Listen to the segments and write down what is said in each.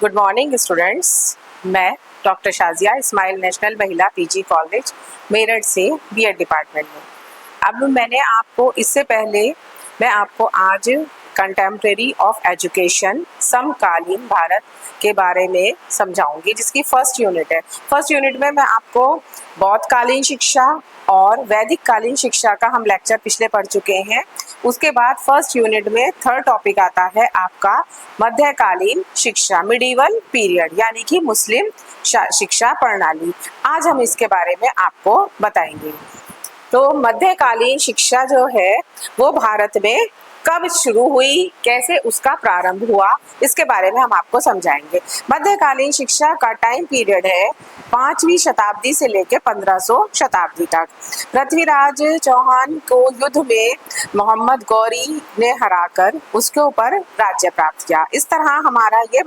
Good morning students. मैं doctor Shazia Ismail national महिला PG college Meerut से बीएड डिपार्टमेंट में। अब मैं आपको आज कंटेम्प्रेरी ऑफ एजुकेशन समकालीन भारत के बारे में समझाऊंगी, जिसकी फर्स्ट यूनिट है। फर्स्ट यूनिट में मैं आपको बौद्धकालीन शिक्षा और वैदिक कालीन शिक्षा का हम लेक्चर पिछले पढ़ चुके हैं। उसके बाद फर्स्ट यूनिट में थर्ड टॉपिक आता है आपका मध्यकालीन शिक्षा, मिडिवल पीरियड, यानी कि मुस्लिम शिक्षा प्रणाली। आज हम इसके बारे में आपको बताएंगे। तो मध्यकालीन शिक्षा जो है वो भारत में कब शुरू हुई, कैसे उसका प्रारंभ हुआ, इसके बारे में हम आपको समझाएंगे। मध्यकालीन शिक्षा का टाइम पीरियड है 5वीं शताब्दी से लेकर 1500 शताब्दी तक। पृथ्वीराज चौहान को युद्ध में मोहम्मद गौरी ने हराकर उसके ऊपर राज्य प्राप्त किया। इस तरह हमारा ये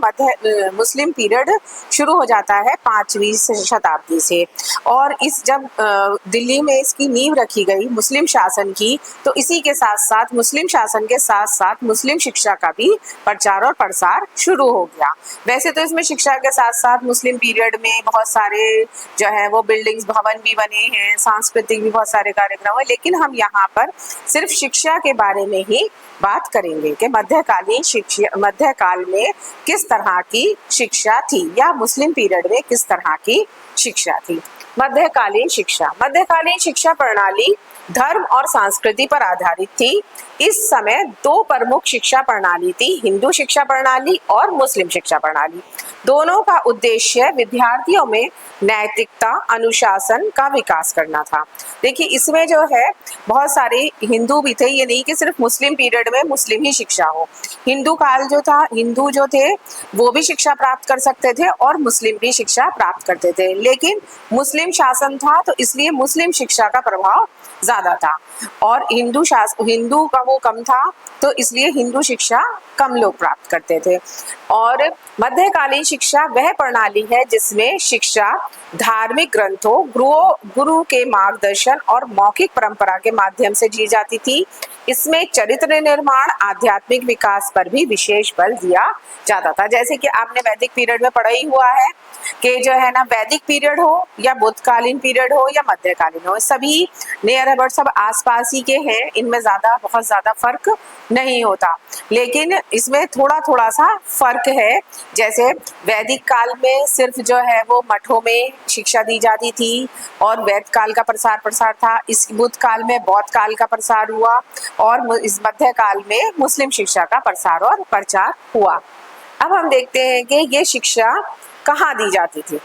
मुस्लिम पीरियड शुरू हो जाता है 5वीं शताब्दी से। और जब दिल्ली में इसकी नींव रखी गई मुस्लिम शासन की, तो इसी के साथ साथ मुस्लिम शासन के साथ साथ मुस्लिम शिक्षा का भी प्रचार और प्रसार शुरू हो गया। वैसे तो इसमें शिक्षा के साथ साथ मुस्लिम पीरियड में बहुत सारे जो है वो बिल्डिंग्स, भवन भी बने हैं, सांस्कृतिक भी बहुत सारे कार्यक्रम है, लेकिन हम यहाँ पर सिर्फ शिक्षा के बारे में ही बात करेंगे कि मध्यकाल में किस तरह की शिक्षा थी या मुस्लिम पीरियड में किस तरह की शिक्षा थी। मध्यकालीन शिक्षा प्रणाली धर्म और संस्कृति पर आधारित थी। इस समय दो प्रमुख शिक्षा प्रणाली थी, हिंदू शिक्षा प्रणाली और मुस्लिम शिक्षा प्रणाली। दोनों का उद्देश्य विद्यार्थियों में नैतिकता, अनुशासन का विकास करना था। देखिए, इसमें जो है बहुत सारे हिंदू भी थे, ये नहीं कि सिर्फ मुस्लिम पीरियड में मुस्लिम ही शिक्षा हो। हिंदू काल जो था, हिंदू जो थे वो भी शिक्षा प्राप्त कर सकते थे और मुस्लिम भी शिक्षा प्राप्त करते थे, लेकिन मुस्लिम शासन था तो इसलिए मुस्लिम शिक्षा का प्रभाव ज्यादा था और हिंदू का वो कम था, तो इसलिए हिंदू शिक्षा कम लोग प्राप्त करते थे। और मध्यकालीन शिक्षा वह प्रणाली है जिसमें शिक्षा धार्मिक ग्रंथों, गुरु के मार्गदर्शन और मौखिक परंपरा के माध्यम से दी जाती थी। इसमें चरित्र निर्माण, आध्यात्मिक विकास पर भी विशेष बल दिया जाता था। जैसे कि आपने वैदिक पीरियड में पढ़ा ही हुआ है कि जो है ना, वैदिक पीरियड हो या बुद्धकालीन पीरियड हो या मध्यकालीन हो, सभी नियर अबाउट सब आसपास ही के हैं, इनमें बहुत ज्यादा फर्क नहीं होता। लेकिन इसमें थोड़ा थोड़ा सा फर्क है। जैसे वैदिक काल में सिर्फ जो है वो मठों में शिक्षा दी जाती थी और वैद काल का प्रसार था। इस बुद्ध काल में बौद्ध काल का प्रसार हुआ और इस मध्य काल में मुस्लिम शिक्षा का प्रसार और प्रचार हुआ। अब हम देखते हैं कि ये शिक्षा कहाँ दी जाती थी।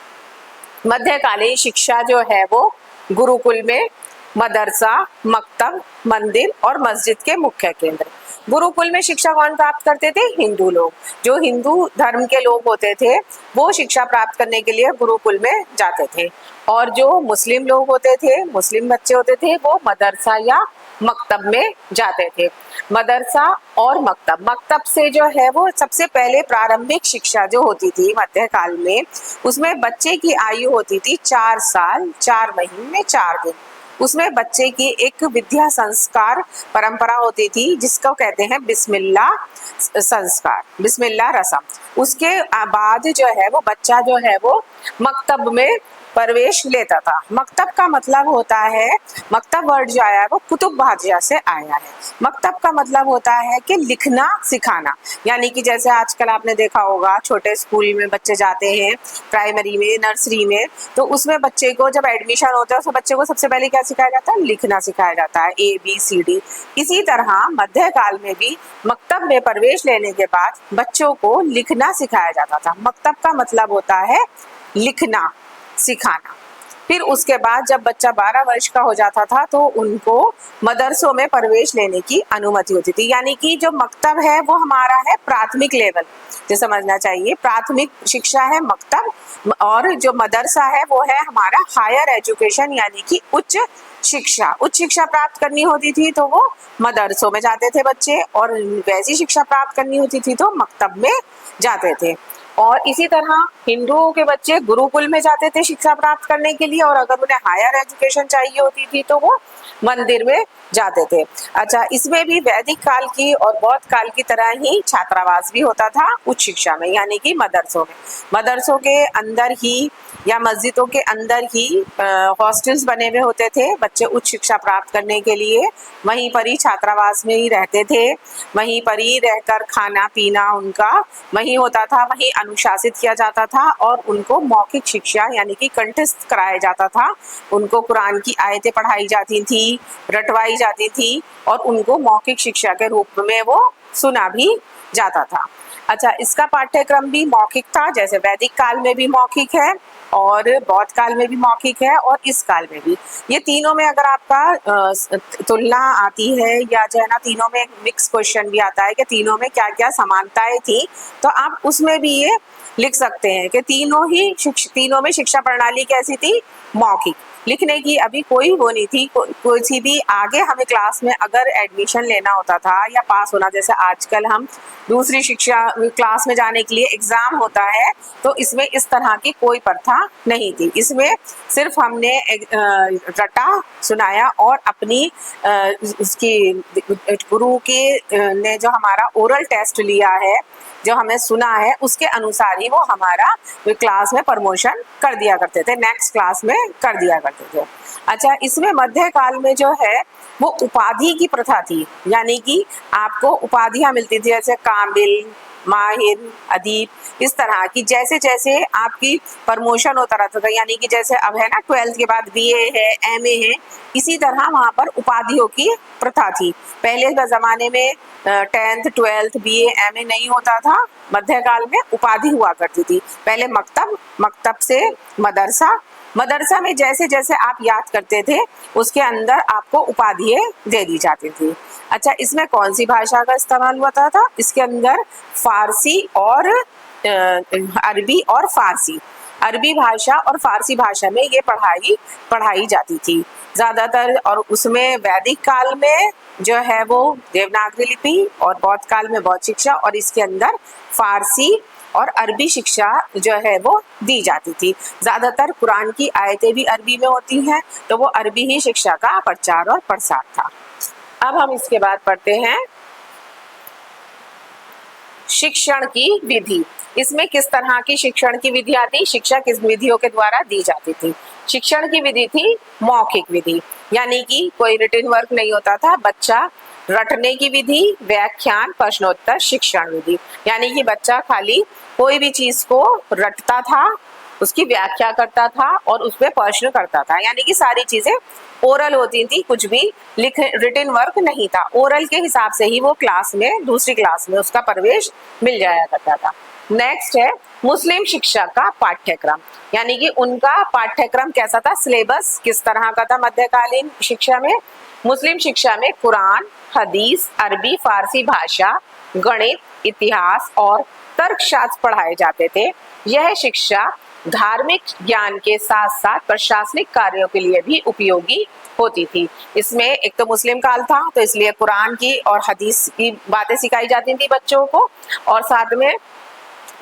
मध्यकालीन शिक्षा जो है वो गुरुकुल में, मदरसा, मकतब, मंदिर और मस्जिद के मुख्य केंद्र। गुरुकुल में शिक्षा कौन प्राप्त करते थे? हिंदू लोग। जो हिंदू धर्म के लोग होते थे वो शिक्षा प्राप्त करने के लिए गुरुकुल में जाते थे, और जो मुस्लिम लोग होते थे, मुस्लिम बच्चे होते थे, वो मदरसा या मकतब में जाते थे। मदरसा और मकतब से जो है वो सबसे पहले प्रारंभिक शिक्षा जो होती थी मध्यकाल में, उसमें बच्चे की आयु होती थी 4 साल 4 महीने 4 दिन। उसमें बच्चे की एक विद्या संस्कार परंपरा होती थी जिसको कहते हैं बिस्मिल्लाह संस्कार, बिस्मिल्लाह रस्म। उसके बाद जो है वो बच्चा जो है वो मकतब में प्रवेश लेता था। मकतब का मतलब होता है, मकतब वर्ड जो आया है वो कुतुब भाषा से आया है। मकतब का मतलब होता है कि लिखना सिखाना, यानी कि जैसे आजकल आपने देखा होगा छोटे स्कूल में बच्चे जाते हैं, प्राइमरी में, नर्सरी में, तो उसमें बच्चे को जब एडमिशन होता है तो बच्चे को सबसे पहले क्या सिखाया जाता है? लिखना सिखाया जाता है, ABCD। इसी तरह मध्यकाल में भी मकतब में प्रवेश लेने के बाद बच्चों को लिखना सिखाया जाता था। मकतब का मतलब होता है लिखना सिखाना। फिर उसके बाद जब बच्चा 12 वर्ष का हो जाता था तो उनको मदरसों में प्रवेश लेने की अनुमति होती थी। यानी कि जो मकतब है वो हमारा है प्राथमिक लेवल, जो समझना चाहिए, प्राथमिक शिक्षा है मकतब, और जो मदरसा है वो है हमारा हायर एजुकेशन, यानी कि उच्च शिक्षा प्राप्त करनी होती थी तो वो मदरसों में जाते थे बच्चे, और वैसी शिक्षा प्राप्त करनी होती थी तो मकतब में जाते थे। और इसी तरह हिंदुओं के बच्चे गुरुकुल में जाते थे शिक्षा प्राप्त करने के लिए, और अगर उन्हें हायर एजुकेशन चाहिए होती थी तो वो मंदिर में जाते थे। अच्छा, इसमें भी वैदिक काल की और बौद्ध काल की तरह ही छात्रावास भी होता था उच्च शिक्षा में, यानी कि मदरसों में। मदरसों के अंदर ही या मस्जिदों के अंदर ही हॉस्टल्स बने हुए होते थे बच्चे उच्च शिक्षा प्राप्त करने के लिए। वहीं पर ही छात्रावास में ही रहते थे, वहीं पर ही रहकर खाना पीना उनका वहीं होता था, वहीं अनुशासित किया जाता था, और उनको मौखिक शिक्षा यानी कि कंठस्थ कराया जाता था। उनको कुरान की आयतें पढ़ाई जाती थी, रटवाई जाती थी, और उनको मौखिक शिक्षा के रूप में वो सुना भी जाता था। अच्छा, इसका पाठ्यक्रम भी मौखिक था, जैसे वैदिक काल में भी मौखिक है और बौद्ध काल में भी मौखिक है और इस काल में भी। ये तीनों में अगर आपका तुलना आती है या जो है ना, तीनों में मिक्स क्वेश्चन भी आता है कि तीनों में क्या क्या समानताएं थी, तो आप उसमें भी ये लिख सकते हैं कि तीनों में शिक्षा प्रणाली कैसी थी, मौखिक। लिखने की अभी कोई वो नहीं थी, कोई सी भी आगे हमें क्लास में अगर एडमिशन लेना होता था या पास होना, जैसे आजकल हम दूसरी शिक्षा क्लास में जाने के लिए एग्जाम होता है, तो इसमें इस तरह की कोई प्रथा नहीं थी। इसमें सिर्फ हमने रटा सुनाया और अपनी उसकी गुरु के ने जो हमारा ओरल टेस्ट लिया है, जो हमें सुना है, उसके अनुसार ही वो हमारा क्लास में प्रमोशन कर दिया करते थे, नेक्स्ट क्लास में कर दिया करते थे। अच्छा, इसमें मध्य काल में जो है वो उपाधि की प्रथा थी, यानी कि आपको उपाधियां मिलती थी, जैसे काबिल, माहिर, अदीब, इस तरह की। जैसे जैसे आपकी प्रमोशन होता रहता था, यानी कि जैसे अब है ना 12th के बाद BA है, MA है, इसी तरह वहाँ पर उपाधियों की प्रथा थी। पहले के ज़माने में 10th 12th BA MA नहीं होता था, मध्यकाल में उपाधि हुआ करती थी। पहले मकतब, मकतब से मदरसा, मदरसा में जैसे जैसे आप याद करते थे उसके अंदर आपको उपाधियाँ दे दी जाती थी। अच्छा, इसमें कौन सी भाषा का इस्तेमाल होता था? इसके अंदर फारसी और अरबी और फारसी, अरबी भाषा और फारसी भाषा में ये पढ़ाई जाती थी ज़्यादातर। और उसमें वैदिक काल में जो है वो देवनागरी लिपि, और बौद्ध काल में बौद्ध शिक्षा, और इसके अंदर फारसी और अरबी शिक्षा जो है वो दी जाती थी। ज़्यादातर कुरान की आयतें भी अरबी में होती हैं, तो वो अरबी ही शिक्षा का प्रचार और प्रसार था। अब हम इसके बाद पढ़ते हैं शिक्षण की विधि। इसमें किस तरह की शिक्षण की विधियां थी, शिक्षा किस विधियों के द्वारा दी जाती थी? शिक्षण की विधि थी मौखिक विधि, यानी कि कोई रिटन वर्क नहीं होता था, बच्चा रटने की विधि, व्याख्यान, प्रश्नोत्तर, शिक्षण विधि, यानी कि बच्चा खाली कोई भी चीज को रटता था, उसकी व्याख्या करता था और उस पर प्रश्न करता था, यानी कि सारी चीजें ओरल होती थी, कुछ भी रिटन वर्क नहीं था। ओरल के हिसाब से ही वो क्लास में, दूसरी क्लास में उसका प्रवेश मिल जाया करता था। नेक्स्ट है मुस्लिम शिक्षा का पाठ्यक्रम, यानी कि उनका पाठ्यक्रम कैसा था, सिलेबस किस तरह का था मध्यकालीन शिक्षा में। मुस्लिम शिक्षा में कुरान, हदीस, अरबी, फारसी भाषा, गणित, इतिहास और तर्कशास्त्र पढ़ाए जाते थे। यह शिक्षा धार्मिक ज्ञान के साथ साथ प्रशासनिक कार्यों के लिए भी उपयोगी होती थी। इसमें एक तो मुस्लिम काल था, तो इसलिए कुरान की और हदीस की बातें सिखाई जाती थी बच्चों को, और साथ में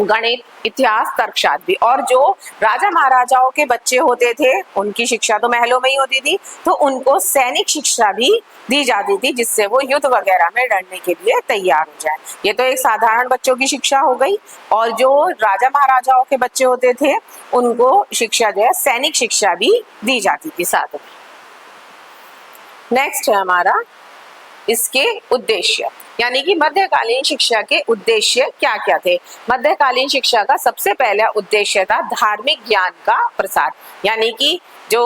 गणित, इतिहास, तर्कशास्त्र भी। और जो राजा महाराजाओं के बच्चे होते थे उनकी शिक्षा तो महलों में ही होती थी, तो उनको सैनिक शिक्षा भी दी जाती थी, जिससे वो युद्ध वगैरह में लड़ने के लिए तैयार हो जाए। ये तो एक साधारण बच्चों की शिक्षा हो गई, और जो राजा महाराजाओं के बच्चे होते थे उनको शिक्षा जो है सैनिक शिक्षा भी दी जाती थी साथ में। नेक्स्ट है हमारा इसके उद्देश्य, यानी कि मध्यकालीन शिक्षा के उद्देश्य क्या क्या थे। मध्यकालीन शिक्षा का सबसे पहला उद्देश्य था धार्मिक ज्ञान का प्रसार, यानी कि जो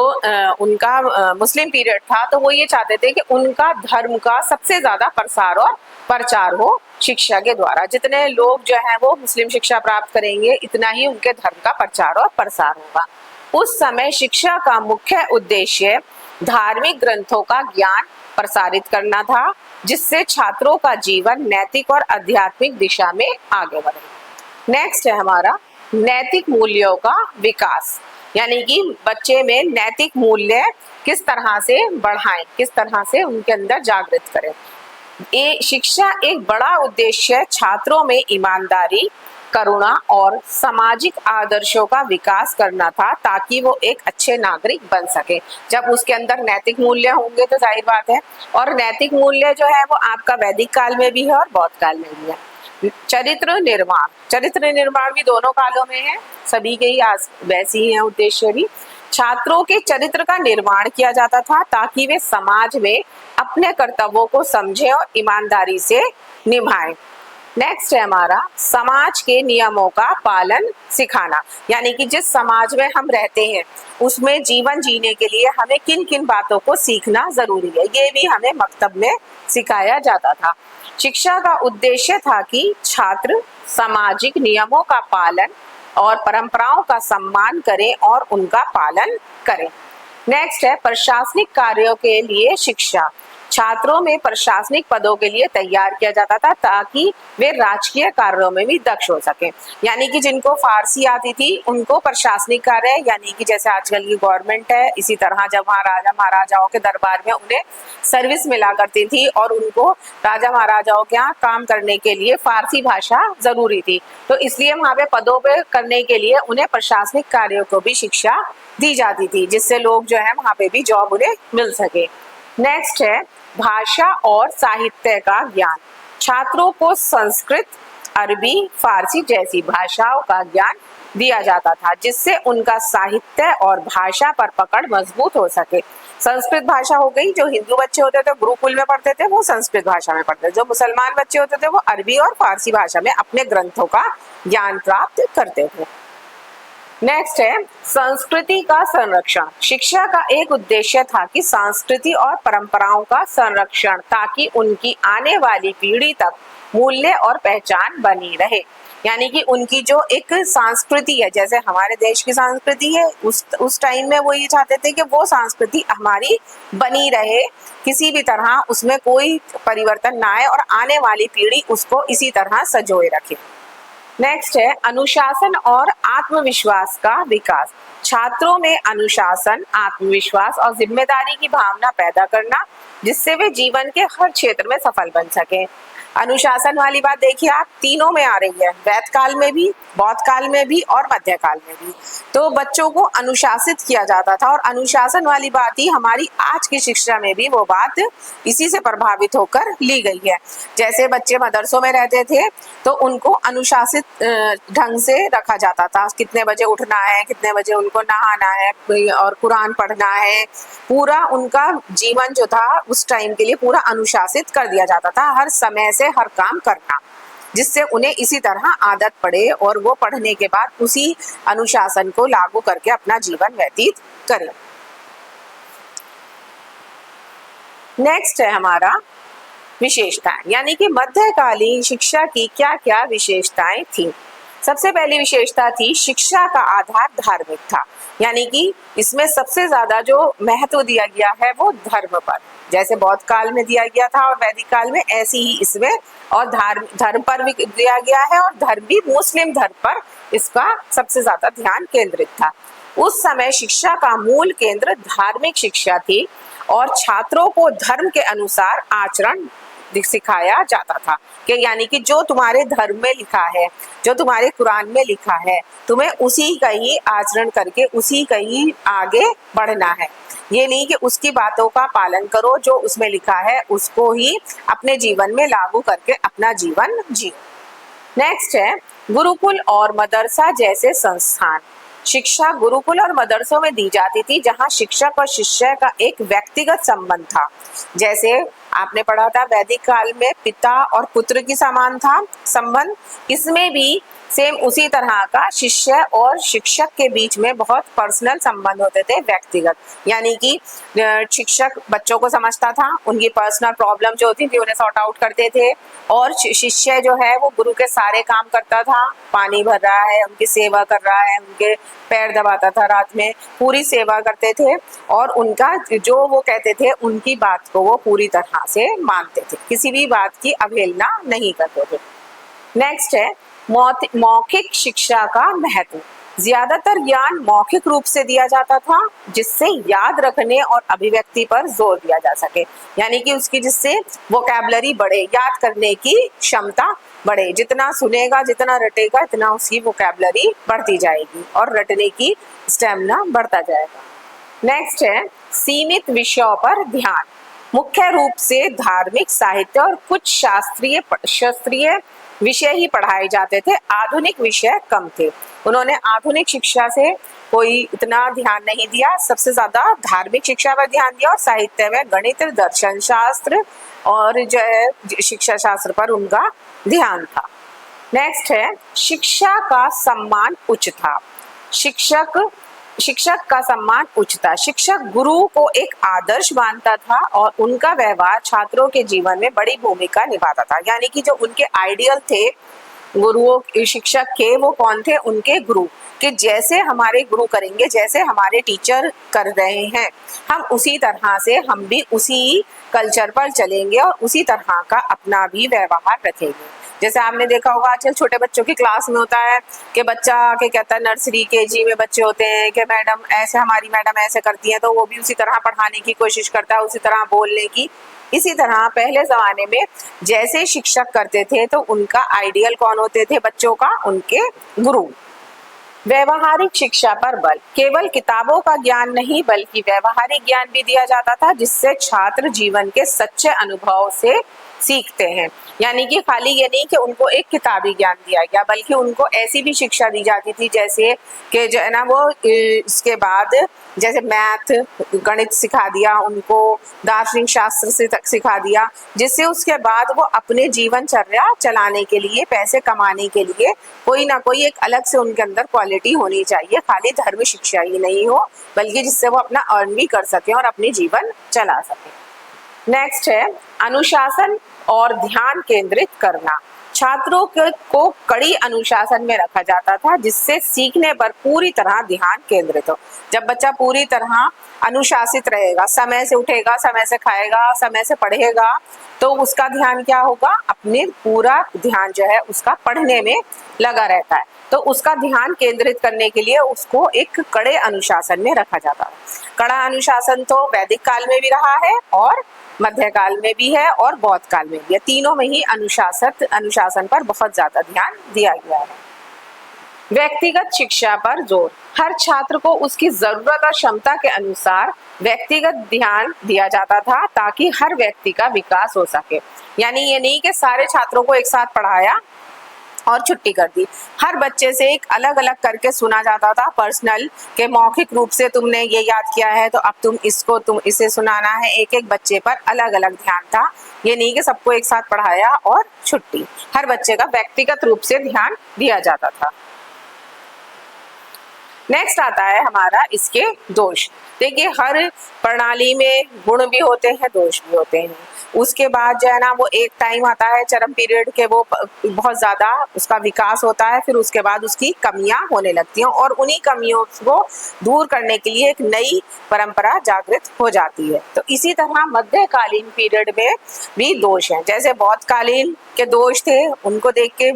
उनका मुस्लिम पीरियड था, तो वो ये चाहते थे कि उनका धर्म का सबसे ज्यादा प्रसार और प्रचार हो शिक्षा के द्वारा। जितने लोग जो है वो मुस्लिम शिक्षा प्राप्त करेंगे, इतना ही उनके धर्म का प्रचार और प्रसार होगा। उस समय शिक्षा का मुख्य उद्देश्य धार्मिक ग्रंथों का ज्ञान प्रसारित करना था, जिससे छात्रों का जीवन नैतिक और आध्यात्मिक दिशा में आगे बढ़े। नेक्स्ट है हमारा नैतिक मूल्यों का विकास, यानी कि बच्चे में नैतिक मूल्य किस तरह से बढ़ाएं, किस तरह से उनके अंदर जागृत करें। ये शिक्षा एक बड़ा उद्देश्य छात्रों में ईमानदारी, करुणा और सामाजिक आदर्शों का विकास करना था ताकि वो एक अच्छे नागरिक बन सके। जब उसके अंदर नैतिक मूल्य होंगे तो जाहिर बात है, और नैतिक मूल्य जो है वो आपका वैदिक काल में भी है और बौद्ध काल में भी है। चरित्र निर्माण भी दोनों कालों में है, सभी के ही वैसे ही है उद्देश्य भी। छात्रों के चरित्र का निर्माण किया जाता था ताकि वे समाज में अपने कर्तव्यों को समझें और ईमानदारी से निभाएं। नेक्स्ट है हमारा समाज के नियमों का पालन सिखाना, यानी कि जिस समाज में हम रहते हैं उसमें जीवन जीने के लिए हमें किन किन बातों को सीखना जरूरी है, ये भी हमें मकतब में सिखाया जाता था। शिक्षा का उद्देश्य था कि छात्र सामाजिक नियमों का पालन और परंपराओं का सम्मान करें और उनका पालन करें। नेक्स्ट है प्रशासनिक कार्यों के लिए शिक्षा। छात्रों में प्रशासनिक पदों के लिए तैयार किया जाता था ताकि वे राजकीय कार्यों में भी दक्ष हो सके, यानी कि जिनको फारसी आती थी उनको प्रशासनिक कार्य, यानी कि जैसे आजकल की गवर्नमेंट है, इसी तरह जब वहाँ राजा महाराजाओं के दरबार में उन्हें सर्विस मिला करती थी और उनको राजा महाराजाओं के यहाँ काम करने के लिए फारसी भाषा जरूरी थी, तो इसलिए वहाँ पे पदों पे करने के लिए उन्हें प्रशासनिक कार्यों को भी शिक्षा दी जाती थी, जिससे लोग जो है वहाँ पे भी जॉब उन्हें मिल सके। नेक्स्ट है भाषा और साहित्य का ज्ञान। छात्रों को संस्कृत, अरबी, फारसी जैसी भाषाओं का ज्ञान दिया जाता था जिससे उनका साहित्य और भाषा पर पकड़ मजबूत हो सके। संस्कृत भाषा हो गई, जो हिंदू बच्चे होते थे गुरुकुल में पढ़ते थे वो संस्कृत भाषा में पढ़ते थे, जो मुसलमान बच्चे होते थे वो अरबी और फारसी भाषा में अपने ग्रंथों का ज्ञान प्राप्त करते थे। नेक्स्ट है संस्कृति का संरक्षण। शिक्षा का एक उद्देश्य था कि संस्कृति और परंपराओं का संरक्षण, ताकि उनकी आने वाली पीढ़ी तक मूल्य और पहचान बनी रहे, यानी कि उनकी जो एक संस्कृति है, जैसे हमारे देश की संस्कृति है, उस टाइम में वो ये चाहते थे कि वो संस्कृति हमारी बनी रहे, किसी भी तरह उसमें कोई परिवर्तन ना आए और आने वाली पीढ़ी उसको इसी तरह संजोए रखे। नेक्स्ट है अनुशासन और आत्मविश्वास का विकास। छात्रों में अनुशासन, आत्मविश्वास और जिम्मेदारी की भावना पैदा करना, जिससे वे जीवन के हर क्षेत्र में सफल बन सकें। अनुशासन वाली बात देखिए आप तीनों में आ रही है, वैद काल में भी, बौद्ध काल में भी और मध्य काल में भी। तो बच्चों को अनुशासित किया जाता था और अनुशासन वाली बात ही हमारी आज की शिक्षा में भी वो बात इसी से प्रभावित होकर ली गई है। जैसे बच्चे मदरसों में रहते थे तो उनको अनुशासित ढंग से रखा जाता था, कितने बजे उठना है, कितने बजे उनको नहाना है और कुरान पढ़ना है, पूरा उनका जीवन जो था उस टाइम के लिए पूरा अनुशासित कर दिया जाता था, हर समय से हर काम करना, जिससे उन्हें इसी तरह आदत पड़े और वो पढ़ने के बाद उसी अनुशासन को लागू करके अपना जीवन व्यतीत करें। नेक्स्ट है हमारा विशेषताएं, यानी कि मध्यकालीन शिक्षा की क्या क्या विशेषताएं थी। सबसे पहली विशेषता थी शिक्षा का आधार धार्मिक था, यानी कि इसमें सबसे ज्यादा जो महत्व दिया गया है वो धर्म पर, जैसे बौद्ध काल में दिया गया था और वैदिक काल में, ऐसे ही इसमें और धर्म पर भी दिया गया है और धर्म भी मुस्लिम धर्म पर इसका सबसे ज्यादा ध्यान केंद्रित था। उस समय शिक्षा का मूल केंद्र धार्मिक शिक्षा थी और छात्रों को धर्म के अनुसार आचरण सिखाया जाता था कि यानी कि जो तुम्हारे धर्म में लिखा है, जो तुम्हारे कुरान में लिखा है, तुम्हें उसी का ही आचरण करके उसी का ही आगे बढ़ना है। ये नहीं कि उसकी बातों का पालन करो, जो उसमें लिखा है उसको ही अपने जीवन में लागू करके अपना जीवन जियो। नेक्स्ट है गुरुकुल और मदरसा जैसे संस्थान। शिक्षा गुरुकुल और मदरसों में दी जाती थी जहां शिक्षक और शिष्य का एक व्यक्तिगत संबंध था। जैसे आपने पढ़ा था वैदिक काल में पिता और पुत्र की समान था संबंध, इसमें भी सेम उसी तरह का शिष्य और शिक्षक के बीच में बहुत पर्सनल संबंध होते थे, व्यक्तिगत, यानी कि शिक्षक बच्चों को समझता था, उनकी पर्सनल प्रॉब्लम जो होती थी उन्हें सॉर्ट आउट करते थे, और शिष्य जो है वो गुरु के सारे काम करता था, पानी भर रहा है, उनकी सेवा कर रहा है, उनके पैर दबाता था, रात में पूरी सेवा करते थे और उनका जो वो कहते थे उनकी बात को वो पूरी तरह से मानते थे, किसी भी बात की अवहेलना नहीं करते थे। नेक्स्ट है मौखिक शिक्षा का महत्व। ज्यादातर ज्ञान मौखिक रूप से दिया जाता था जिससे याद रखने और अभिव्यक्ति पर जोर दिया जा सके, यानी कि उसकी जिससे वोकैबुलरी बढ़े, याद करने की क्षमता बढ़े। जितना सुनेगा, जितना रटेगा, इतना उसकी वोकैबुलरी बढ़ती जाएगी और रटने की स्टेमिना बढ़ता जाएगा। नेक्स्ट है सीमित विषयों पर ध्यान। मुख्य रूप से धार्मिक, साहित्य और कुछ शास्त्रीय विषय ही पढ़ाए जाते थे, आधुनिक विषय कम थे। उन्होंने आधुनिक शिक्षा से कोई इतना ध्यान नहीं दिया, सबसे ज्यादा धार्मिक शिक्षा पर ध्यान दिया और साहित्य में गणित, दर्शन शास्त्र और जो है शिक्षा शास्त्र पर उनका ध्यान था। नेक्स्ट है शिक्षा का सम्मान उच्च था। शिक्षक का सम्मान उच्च था। शिक्षक गुरु को एक आदर्श मानता था और उनका व्यवहार छात्रों के जीवन में बड़ी भूमिका निभाता था। यानी कि जो उनके आइडियल थे गुरुओं, शिक्षक के, वो कौन थे? उनके गुरु, कि जैसे हमारे गुरु करेंगे, जैसे हमारे टीचर कर रहे हैं, हम उसी तरह से, हम भी उसी कल्चर पर चलेंगे और उसी तरह का अपना भी व्यवहार रखेंगे। जैसे आपने देखा होगा आजकल छोटे बच्चों की क्लास में होता है कि बच्चा के कहता है, नर्सरी केजी में बच्चे होते हैं कि मैडम ऐसे, हमारी मैडम ऐसे करती है, तो वो भी उसी तरह पढ़ाने की कोशिश करता है, उसी तरह बोलने की। इसी तरह पहले जमाने में जैसे शिक्षक करते थे तो उनका आइडियल कौन होते थे बच्चों का? उनके गुरु। व्यवहारिक शिक्षा पर बल। केवल किताबों का ज्ञान नहीं बल्कि व्यवहारिक ज्ञान भी दिया जाता था, जिससे छात्र जीवन के सच्चे अनुभव से सीखते हैं। यानी कि खाली ये नहीं कि उनको एक किताबी ज्ञान दिया गया, बल्कि उनको ऐसी भी शिक्षा दी जाती थी जैसे कि जो है ना वो इसके बाद जैसे मैथ, गणित सिखा दिया उनको, दार्शनिक शास्त्र से तक सिखा दिया, जिससे उसके बाद वो अपने जीवनचर्या चलाने के लिए, पैसे कमाने के लिए कोई ना कोई एक अलग से उनके अंदर क्वालिटी होनी चाहिए, खाली धर्म शिक्षा ही नहीं हो, बल्कि जिससे वो अपना अर्न भी कर सकें और अपनी जीवन चला सकें। नेक्स्ट है अनुशासन और ध्यान केंद्रित करना। छात्रों को कड़ी अनुशासन में रखा जाता था, जिससे सीखने पर पूरी तरह ध्यान केंद्रित हो। जब बच्चा पूरी तरह अनुशासित रहेगा, समय से उठेगा, समय से खाएगा, समय से पढ़ेगा, तो उसका ध्यान क्या होगा? अपने पूरा ध्यान जो है उसका पढ़ने में लगा रहता है। तो उसका ध्यान केंद्रित करने के लिए उसको एक कड़े अनुशासन में रखा जाता है। कड़ा अनुशासन तो वैदिक काल में भी रहा है और मध्यकाल में भी है और बौद्ध काल में भी है। तीनों में ही अनुशासन पर बहुत ज्यादा ध्यान दिया गया है। व्यक्तिगत शिक्षा पर जोर। हर छात्र को उसकी जरूरत और क्षमता के अनुसार व्यक्तिगत ध्यान दिया जाता था, ताकि हर व्यक्ति का विकास हो सके। यानी ये नहीं कि सारे छात्रों को एक साथ पढ़ाया और छुट्टी कर दी। हर बच्चे से एक अलग अलग करके सुना जाता था, पर्सनल, के मौखिक रूप से तुमने ये याद किया है तो अब तुम इसे सुनाना है। एक एक बच्चे पर अलग अलग ध्यान था। ये नहीं कि सबको एक साथ पढ़ाया और छुट्टी। हर बच्चे का व्यक्तिगत रूप से ध्यान दिया जाता था। नेक्स्ट आता है हमारा इसके दोष। देखिए हर प्रणाली में गुण भी होते हैं, दोष भी होते हैं। उसके बाद जो है ना वो एक टाइम आता है चरम पीरियड के, वो बहुत ज्यादा उसका विकास होता है, फिर उसके बाद उसकी कमियां होने लगती हैं और उन्हीं कमियों को दूर करने के लिए एक नई परंपरा जागृत हो जाती है। तो इसी तरह मध्यकालीन पीरियड में भी दोष हैं। जैसे बौद्धकालीन के दोष थे, उनको देख के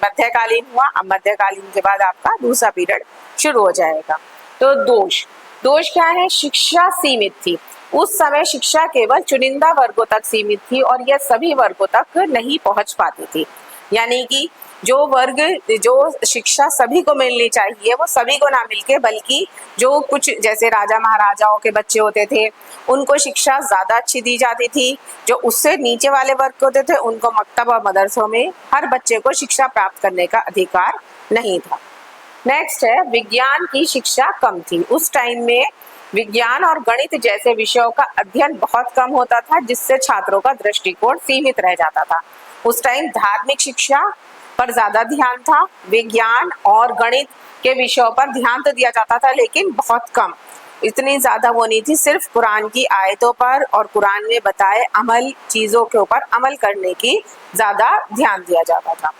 मध्यकालीन हुआ। अब मध्यकालीन के बाद आपका दूसरा पीरियड शुरू हो जाएगा। तो दोष क्या है? शिक्षा सीमित थी। उस समय शिक्षा केवल चुनिंदा वर्गों तक सीमित थी और यह सभी वर्गों तक नहीं पहुंच पाती थी। यानी कि जो शिक्षा सभी को मिलनी चाहिए वो सभी को ना मिलके, बल्कि जो कुछ जैसे राजा महाराजाओं के बच्चे होते थे उनको शिक्षा ज्यादा अच्छी दी जाती थी। जो उससे नीचे वाले वर्ग होते थे उनको मकतब और मदरसों में हर बच्चे को शिक्षा प्राप्त करने का अधिकार नहीं था। नेक्स्ट है विज्ञान की शिक्षा कम थी। उस टाइम में विज्ञान और गणित जैसे विषयों का अध्ययन बहुत कम होता था, जिससे छात्रों का दृष्टिकोण सीमित रह जाता था। उस टाइम धार्मिक शिक्षा पर ज्यादा ध्यान था, विज्ञान और गणित के विषयों पर ध्यान तो दिया जाता था लेकिन बहुत कम, इतनी ज्यादा वो नहीं थी। सिर्फ कुरान की आयतों पर और कुरान में बताए चीजों के ऊपर अमल करने की ज्यादा ध्यान दिया जाता था।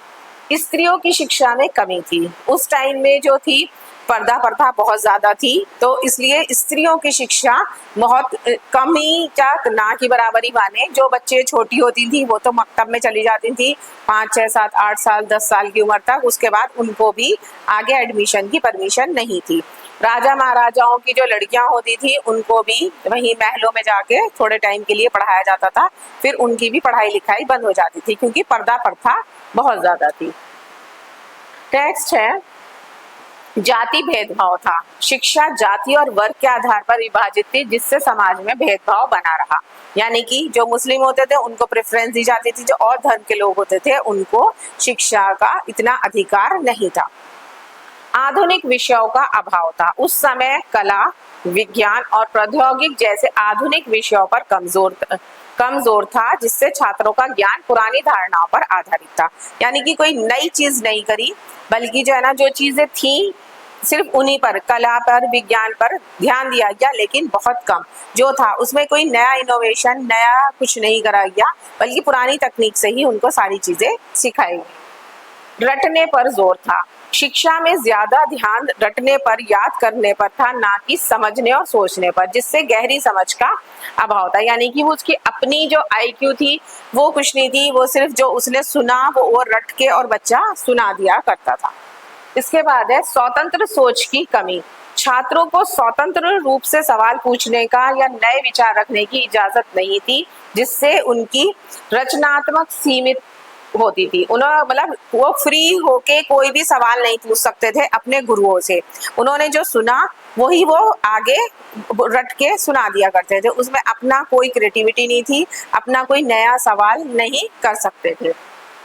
स्त्रियों की शिक्षा में कमी थी। उस टाइम में जो थी पर्दा प्रथा बहुत ज्यादा थी, तो इसलिए स्त्रियों की शिक्षा बहुत कम ही, क्या ना की बराबरी माने। जो बच्चे छोटी होती थी वो तो मकतब में चली जाती थी 5, 6, 7, 8 साल 10 साल की उम्र तक, उसके बाद उनको भी आगे एडमिशन की परमिशन नहीं थी। राजा महाराजाओं की जो लड़कियां होती थी उनको भी वहीं महलों में जाके थोड़े टाइम के लिए पढ़ाया जाता था, फिर उनकी भी पढ़ाई लिखाई बंद हो जाती थी क्योंकि पर्दा प्रथा बहुत ज्यादा थी। नेक्स्ट है जाति भेदभाव था। शिक्षा जाति और वर्ग के आधार पर विभाजित थी, जिससे समाज में भेदभाव बना रहा। यानी कि जो मुस्लिम होते थे उनको प्रेफरेंस दी जाती थी, जो और धर्म के लोग होते थे उनको शिक्षा का इतना अधिकार नहीं था। आधुनिक विषयों का अभाव था। उस समय कला, विज्ञान और प्रौद्योगिक जैसे आधुनिक विषयों पर कमजोर था, जिससे छात्रों का ज्ञान पुरानी धारणाओं पर आधारित था। यानी कि कोई नई चीज नहीं करी, बल्कि जो है ना, जो चीजें थी सिर्फ उन्हीं पर, कला पर, विज्ञान पर ध्यान दिया गया, लेकिन बहुत कम जो था उसमें कोई नया इनोवेशन, नया कुछ नहीं करा गया, बल्कि पुरानी तकनीक से ही उनको सारी चीजें सिखाई गई। रटने पर जोर था। शिक्षा में ज्यादा ध्यान रटने पर, याद करने पर था, ना कि समझने और सोचने पर, जिससे गहरी समझ का अभाव था। यानी कि वो उसकी अपनी जो IQ थी वो कुछ नहीं थी, वो सिर्फ जो उसने सुना वो रट के और बच्चा सुना दिया करता था। इसके बाद है स्वतंत्र सोच की कमी। छात्रों को स्वतंत्र रूप से सवाल पूछने का या नए विचार रखने की इजाजत नहीं थी, जिससे उनकी रचनात्मक सीमित होती थी। उन्होंने मतलब वो फ्री होके कोई भी सवाल नहीं पूछ सकते थे अपने गुरुओं से। उन्होंने जो सुना वही वो आगे रट के सुना दिया करते थे, उसमें अपना कोई क्रिएटिविटी नहीं थी, अपना कोई नया सवाल नहीं कर सकते थे।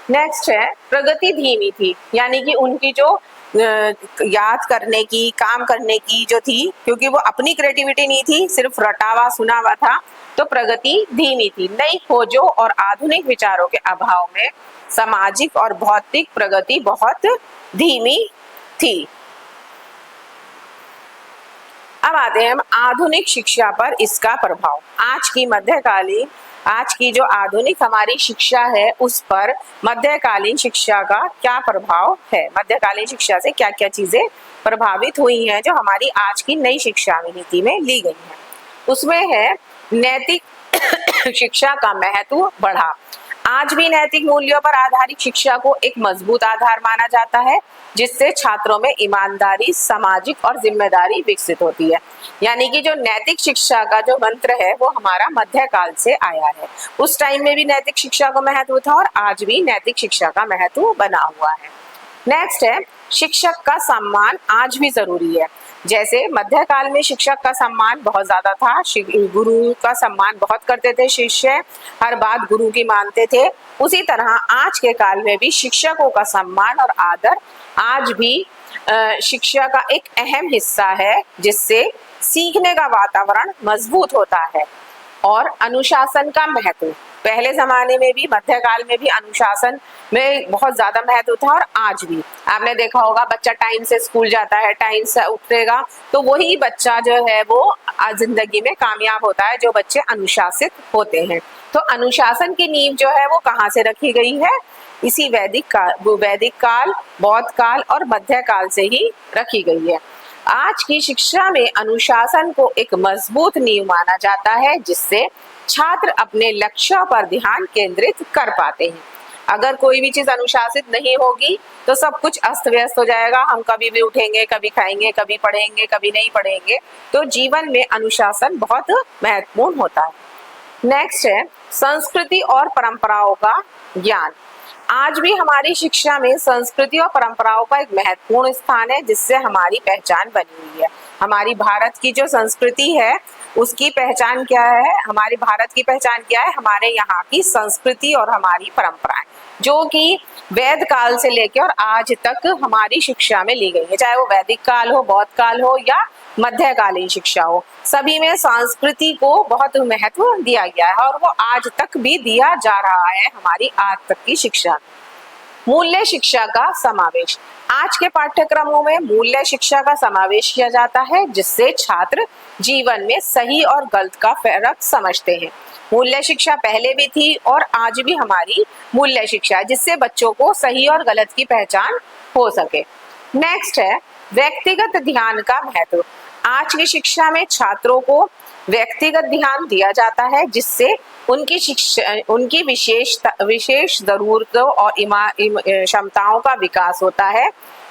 नेक्स्ट है प्रगति धीमी थी। यानी कि उनकी जो याद करने की, काम करने की जो थी, क्योंकि वो अपनी क्रिएटिविटी नहीं थी, सिर्फ रटावा सुना हुआ था, तो प्रगति धीमी थी। नई खोजों और आधुनिक विचारों के अभाव में सामाजिक और भौतिक प्रगति बहुत धीमी थी। अब आते हैं हम आधुनिक शिक्षा पर इसका प्रभाव। आज की जो आधुनिक हमारी शिक्षा है उस पर मध्यकालीन शिक्षा का क्या प्रभाव है, मध्यकालीन शिक्षा से क्या क्या चीजें प्रभावित हुई हैं जो हमारी आज की नई शिक्षा नीति में ली गई है। उसमें है नैतिक शिक्षा का महत्व बढ़ा। आज भी नैतिक मूल्यों पर आधारित शिक्षा को एक मजबूत आधार माना जाता है, जिससे छात्रों में ईमानदारी, सामाजिक और जिम्मेदारी विकसित होती है। यानी कि जो नैतिक शिक्षा का जो मंत्र है वो हमारा मध्यकाल से आया है। उस टाइम में भी नैतिक शिक्षा का महत्व था और आज भी नैतिक शिक्षा का महत्व बना हुआ है। नेक्स्ट है शिक्षक का सम्मान आज भी जरूरी है। जैसे मध्यकाल में शिक्षक का सम्मान बहुत ज्यादा था, गुरु का सम्मान बहुत करते थे, शिष्य हर बात गुरु की मानते थे। उसी तरह आज के काल में भी शिक्षकों का सम्मान और आदर आज भी शिक्षा का एक अहम हिस्सा है, जिससे सीखने का वातावरण मजबूत होता है। और अनुशासन का महत्व, पहले जमाने में भी, मध्यकाल में भी अनुशासन में बहुत ज्यादा महत्व था, और आज भी आपने देखा होगा बच्चा टाइम से स्कूल जाता है, टाइम से उठेगा, तो वही बच्चा जो है वो जिंदगी में कामयाब होता है, जो बच्चे अनुशासित होते हैं। तो अनुशासन की नींव जो है वो कहाँ से रखी गई है? इसी वैदिक काल, बौद्ध काल और मध्यकाल से ही रखी गई है। आज की शिक्षा में अनुशासन को एक मजबूत नींव माना जाता है, जिससे छात्र अपने लक्ष्यों पर ध्यान केंद्रित कर पाते हैं। अगर कोई भी चीज अनुशासित नहीं होगी तो सब कुछ अस्त व्यस्त हो जाएगा। हम कभी भी उठेंगे, कभी खाएंगे, कभी पढ़ेंगे, कभी नहीं पढ़ेंगे। तो जीवन में अनुशासन बहुत महत्वपूर्ण होता है। नेक्स्ट है संस्कृति और परंपराओं का ज्ञान। आज भी हमारी शिक्षा में संस्कृति और परंपराओं का एक महत्वपूर्ण स्थान है, जिससे हमारी पहचान बनी हुई है। हमारी भारत की जो संस्कृति है उसकी पहचान क्या है? हमारे भारत की पहचान क्या है? हमारे यहाँ की संस्कृति और हमारी परंपराएं, जो कि वैद काल से लेकर और आज तक हमारी शिक्षा में ली गई है। चाहे वो वैदिक काल हो, बौद्ध काल हो या मध्यकालीन शिक्षा हो, सभी में संस्कृति को बहुत महत्व दिया गया है और वो आज तक भी दिया जा रहा है हमारी आज तक की शिक्षा। मूल्य शिक्षा का समावेश, आज के पाठ्यक्रमों में मूल्य शिक्षा का समावेश किया जाता है, जिससे छात्र जीवन में सही और गलत का फर्क समझते हैं। मूल्य शिक्षा पहले भी थी और आज भी हमारी मूल्य शिक्षा है, जिससे बच्चों को सही और गलत की पहचान हो सके। नेक्स्ट है व्यक्तिगत ध्यान का महत्व। आज की शिक्षा में छात्रों को व्यक्तिगत ध्यान दिया जाता है, जिससे उनकी शिक्षा, उनकी विशेष जरूरतों और क्षमताओं का विकास होता है।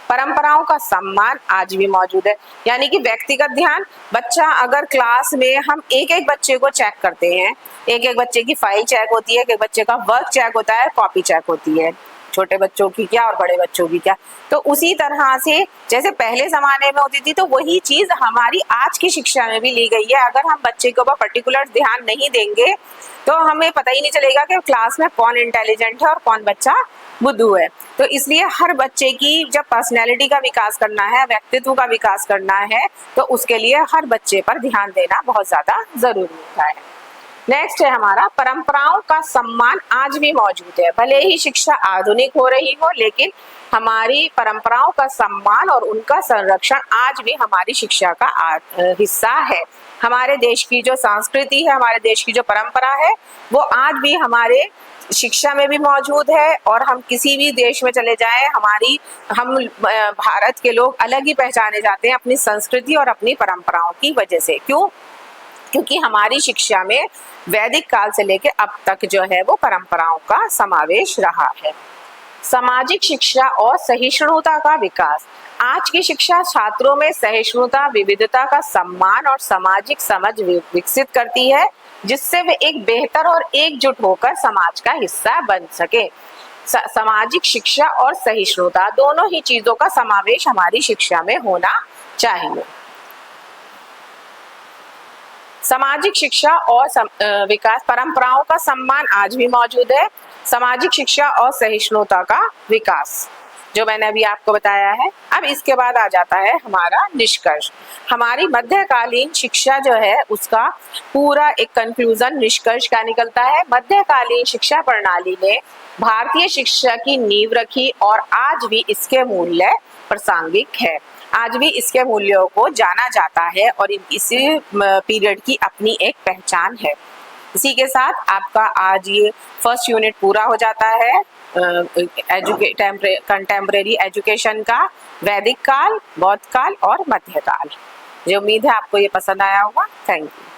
परंपराओं का सम्मान आज भी मौजूद है, यानी कि व्यक्तिगत ध्यान। बच्चा अगर क्लास में हम एक एक बच्चे को चेक करते हैं, एक एक बच्चे की फाइल चेक होती है, एक एक बच्चे का वर्क चेक होता है, कॉपी चेक होती है, छोटे बच्चों की क्या और बड़े बच्चों की क्या। तो उसी तरह से जैसे पहले जमाने में होती थी, तो वही चीज हमारी आज की शिक्षा में भी ली गई है। अगर हम बच्चे के ऊपर पर्टिकुलर ध्यान नहीं देंगे तो हमें पता ही नहीं चलेगा कि क्लास में कौन इंटेलिजेंट है और कौन बच्चा बुद्धू है। तो इसलिए हर बच्चे की जब पर्सनैलिटी का विकास करना है, व्यक्तित्व का विकास करना है, तो उसके लिए हर बच्चे पर ध्यान देना बहुत ज्यादा जरूरी होता है। नेक्स्ट है हमारा, परंपराओं का सम्मान आज भी मौजूद है। भले ही शिक्षा आधुनिक हो रही हो, लेकिन हमारी परंपराओं का सम्मान और उनका संरक्षण आज भी हमारी शिक्षा का हिस्सा है। हमारे देश की जो संस्कृति है, हमारे देश की जो परंपरा है, वो आज भी हमारे शिक्षा में भी मौजूद है। और हम किसी भी देश में चले जाएं, हम भारत के लोग अलग ही पहचाने जाते हैं अपनी संस्कृति और अपनी परंपराओं की वजह से। क्यों? क्योंकि हमारी शिक्षा में वैदिक काल से लेकर अब तक जो है वो परंपराओं का समावेश रहा है। सामाजिक शिक्षा और सहिष्णुता का विकास। आज की शिक्षा छात्रों में सहिष्णुता, विविधता का सम्मान और सामाजिक समझ विकसित करती है, जिससे वे एक बेहतर और एकजुट होकर समाज का हिस्सा बन सके। सामाजिक शिक्षा और सहिष्णुता दोनों ही चीजों का समावेश हमारी शिक्षा में होना चाहिए। सामाजिक शिक्षा और विकास। परंपराओं का सम्मान आज भी मौजूद है। सामाजिक शिक्षा और सहिष्णुता का विकास, जो मैंने अभी आपको बताया है। अब इसके बाद आ जाता है हमारा निष्कर्ष। हमारी मध्यकालीन शिक्षा जो है उसका पूरा एक कंक्लूजन, निष्कर्ष क्या निकलता है। मध्यकालीन शिक्षा प्रणाली ने भारतीय शिक्षा की नींव रखी और आज भी इसके मूल्य प्रासंगिक है। आज भी इसके मूल्यों को जाना जाता है और इसी पीरियड की अपनी एक पहचान है। इसी के साथ आपका आज ये फर्स्ट यूनिट पूरा हो जाता है कंटेम्परेरी एजुकेशन का, वैदिक काल, बौद्ध काल और मध्यकाल। मुझे उम्मीद है आपको ये पसंद आया होगा। Thank you.